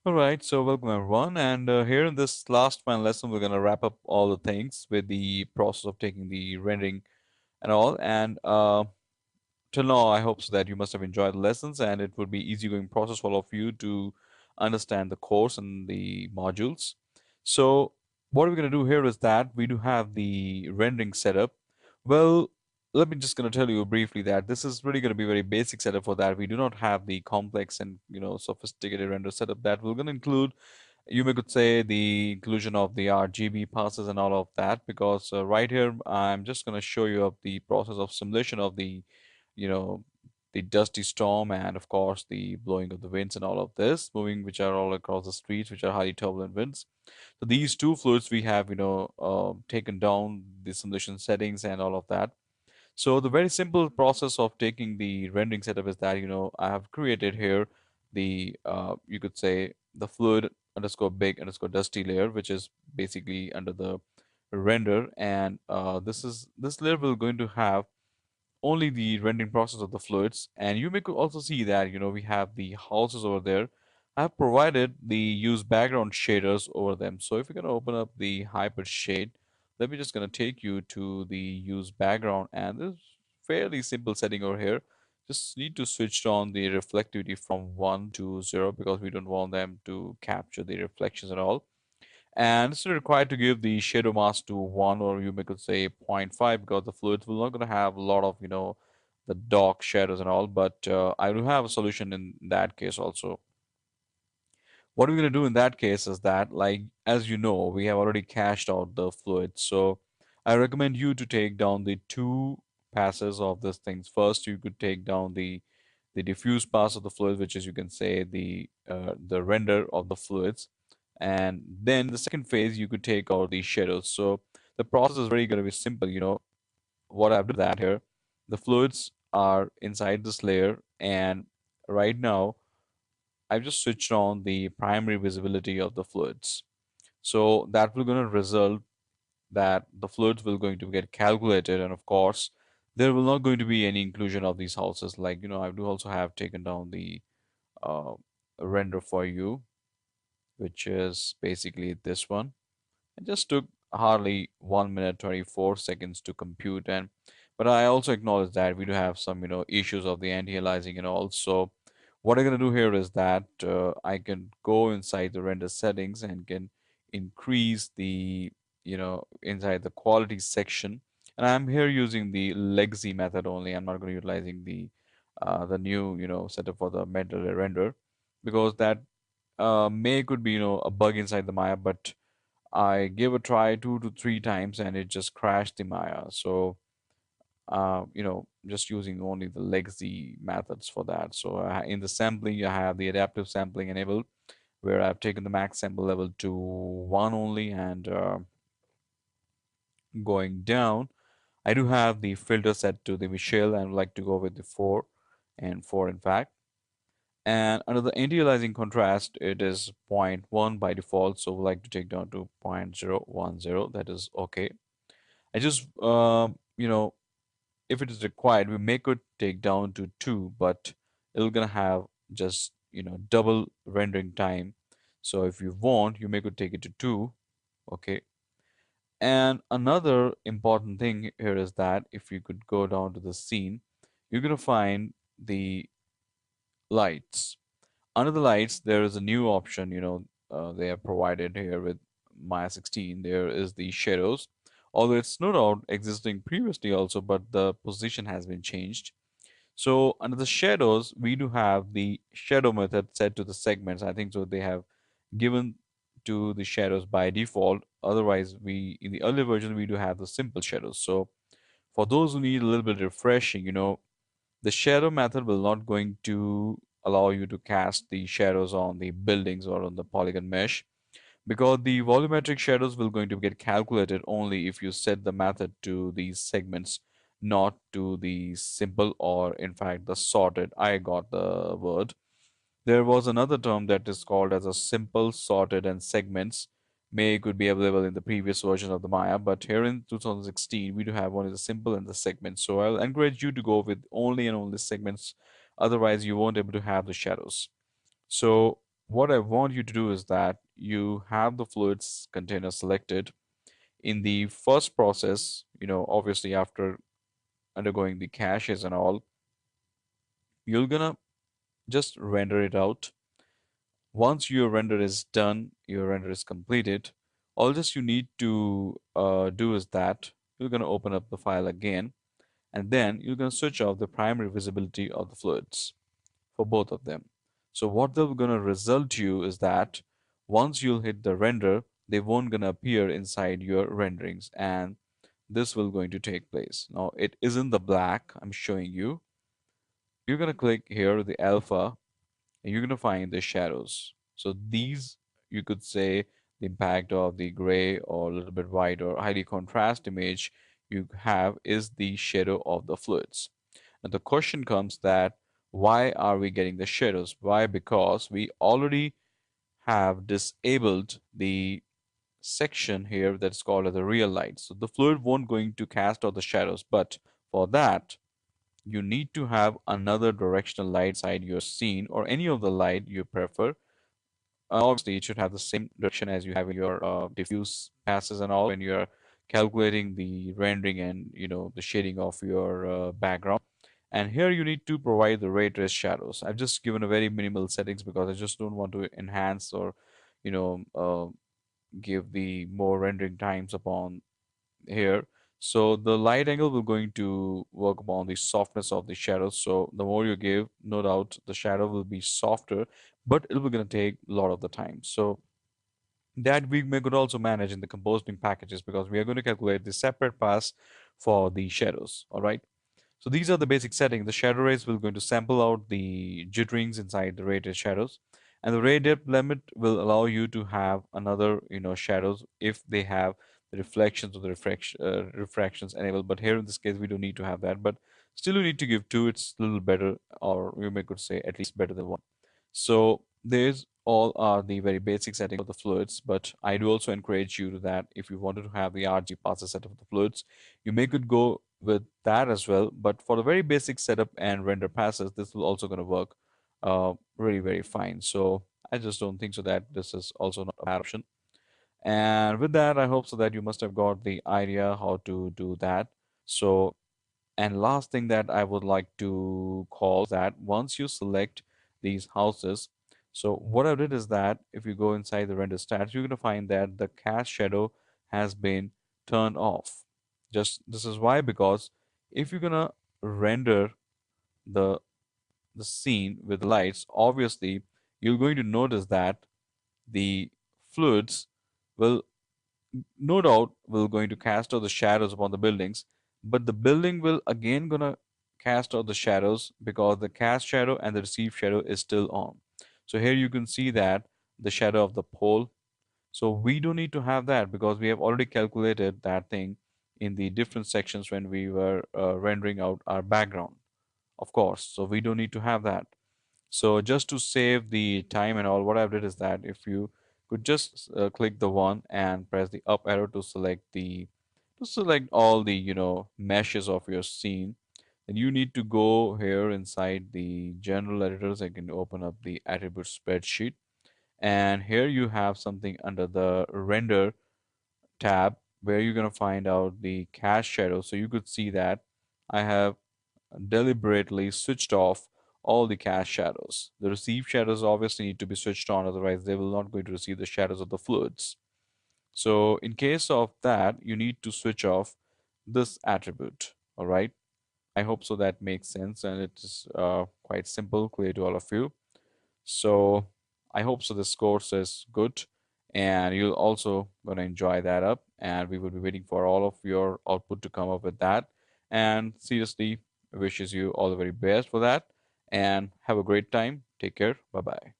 All right, so welcome everyone. And here in this last final lesson, we're going to wrap up all the things with the process of taking the rendering and all. And till now, I hope so that you must have enjoyed the lessons and it would be easygoing process for all of you to understand the course and the modules. So what we're going to do here is that we do have the rendering setup. Well, let me just going to tell you briefly that this is really going to be very basic setup for that. We do not have the complex and sophisticated render setup that we're going to include. You may could say the inclusion of the RGB passes and all of that, because right here I'm just going to show you up the process of simulation of the you know the dusty storm, and of course the blowing of the winds and all of this moving, which are all across the streets, which are highly turbulent winds. So these two fluids we have taken down the simulation settings and all of that. So the very simple process of taking the rendering setup is that I have created here the you could say the fluid underscore big underscore dusty layer, which is basically under the render. And this layer will going to have only the rendering process of the fluids. And you may could also see that we have the houses over there. I have provided the use background shaders over them. So if you're going to open up the hyper shade, let me just going to take you to the use background, and this fairly simple setting over here. Just need to switch on the reflectivity from 1 to 0, because we don't want them to capture the reflections at all. And it's required to give the shadow mask to 1, or you may could say zero point 0.5, because the fluids will not going to have a lot of the dark shadows and all. But I do have a solution in that case also. What we're going to do in that case is that, like, as you know, we have already cached out the fluid. So I recommend you to take down the two passes of these things. First, you could take down the diffuse pass of the fluid, which is, you can say, the render of the fluids. And then the second phase, you could take out the shadows. So the process is very going to be simple. What I've done that here, the fluids are inside this layer, and right now I've just switched on the primary visibility of the fluids. So that will going to result that the fluids will going to get calculated, and of course there will not going to be any inclusion of these houses. Like, I do also have taken down the uh, render for you, which is basically this one. It just took hardly 1 minute 24 seconds to compute. And but I also acknowledge that we do have some issues of the anti-aliasing and all. So what I'm going to do here is that I can go inside the render settings and can increase the inside the quality section. And I'm here using the legacy method only. I'm not going to utilizing the new setup for the mental render, because that may could be a bug inside the Maya. But I gave a try 2 to 3 times and it just crashed the Maya. So just using only the legacy methods for that. So in the sampling, I have the adaptive sampling enabled, where I've taken the max sample level to 1 only. And going down, I do have the filter set to the Michelle, and would like to go with the 4 and 4 in fact. And under the anti-aliasing contrast, it is zero point 0.1 by default. So we like to take down to 0.010. That is okay. I just, if it is required, we may could take down to 2, but it'll gonna have just, double rendering time. So if you want, you may could take it to 2. Okay. And another important thing here is that if you could go down to the scene, you're gonna find the lights. Under the lights, there is a new option, they have provided here with Maya 16. There is the shadows, although it's no doubt existing previously also, but the position has been changed. So under the shadows, we do have the shadow method set to the segments. I think so they have given to the shadows by default. Otherwise, we in the earlier version we do have the simple shadows. So for those who need a little bit refreshing, the shadow method will not going to allow you to cast the shadows on the buildings or on the polygon mesh, because the volumetric shadows will going to get calculated only if you set the method to these segments, not to the simple, or in fact the sorted. I got the word. There was another term that is called as a simple, sorted, and segments. May could be available in the previous version of the Maya, but here in 2016 we do have only the simple and the segments. So I'll encourage you to go with only and only segments. Otherwise, you won't able to have the shadows. So what I want you to do is that you have the fluids container selected. In the first process, obviously after undergoing the caches and all, you're gonna just render it out. Once your render is done, your render is completed, all just you need to do is that you're going to open up the file again, and then you're going to switch off the primary visibility of the fluids for both of them. So what they're going to result you is that once you'll hit the render, they won't going to appear inside your renderings, and this will going to take place. Now it isn't the black I'm showing you. You're going to click here the alpha, and you're going to find the shadows. So these, you could say, the impact of the gray or a little bit white or highly contrast image you have is the shadow of the fluids. And the question comes that why are we getting the shadows? Why? Because we already have disabled the section here that's called as the real light. So the fluid won't going to cast out the shadows, but for that you need to have another directional light inside your scene or any of the light you prefer. Obviously, it should have the same direction as you have in your diffuse passes and all when you're calculating the rendering and the shading of your background. And here you need to provide the ray trace shadows. I've just given a very minimal settings because I just don't want to enhance or you know uh, give the more rendering times upon here. So the light angle will going to work upon the softness of the shadows. So the more you give, no doubt the shadow will be softer, but it will going to take a lot of the time. So that we may could also manage in the composing packages because we are going to calculate the separate pass for the shadows. All right. So these are the basic settings. The shadow rays will going to sample out the jitterings inside the rated shadows. And the ray depth limit will allow you to have another, shadows if they have the reflections or the refractions enabled. But here in this case, we don't need to have that. But still, you need to give two. It's a little better, or you may could say at least better than one. So there's all are the very basic settings of the fluids. But I do also encourage you to that if you wanted to have the RG passes set of the fluids, you may could go with that as well. But for the very basic setup and render passes, this will also going to work really very fine. So I just don't think so that this is also not a bad option. And with that, I hope so that you must have got the idea how to do that. So, and last thing that I would like to call that once you select these houses, so what I did is that if you go inside the render stats, you're going to find that the cast shadow has been turned off. Just this is why, because if you're gonna render the the scene with lights, obviously you're going to notice that the fluids will no doubt will going to cast out the shadows upon the buildings, but the building will again gonna cast out the shadows because the cast shadow and the receive shadow is still on. So here you can see that the shadow of the pole. So we don't need to have that because we have already calculated that thing in the different sections when we were rendering out our background, of course. So we don't need to have that. So just to save the time and all, what I've did is that if you could just click the one and press the up arrow to select all the meshes of your scene, then you need to go here inside the general editors. I can open up the attribute spreadsheet, and here you have something under the render tab where you're going to find out the cast shadow. So you could see that I have deliberately switched off all the cast shadows. The receive shadows obviously need to be switched on, otherwise they will not going to receive the shadows of the fluids. So in case of that, you need to switch off this attribute. All right. I hope so that makes sense and it is quite simple, clear to all of you. So I hope so this course is good and you'll also gonna enjoy that up, and we will be waiting for all of your output to come up with that. And seriously wishes you all the very best for that and have a great time. Take care. Bye bye.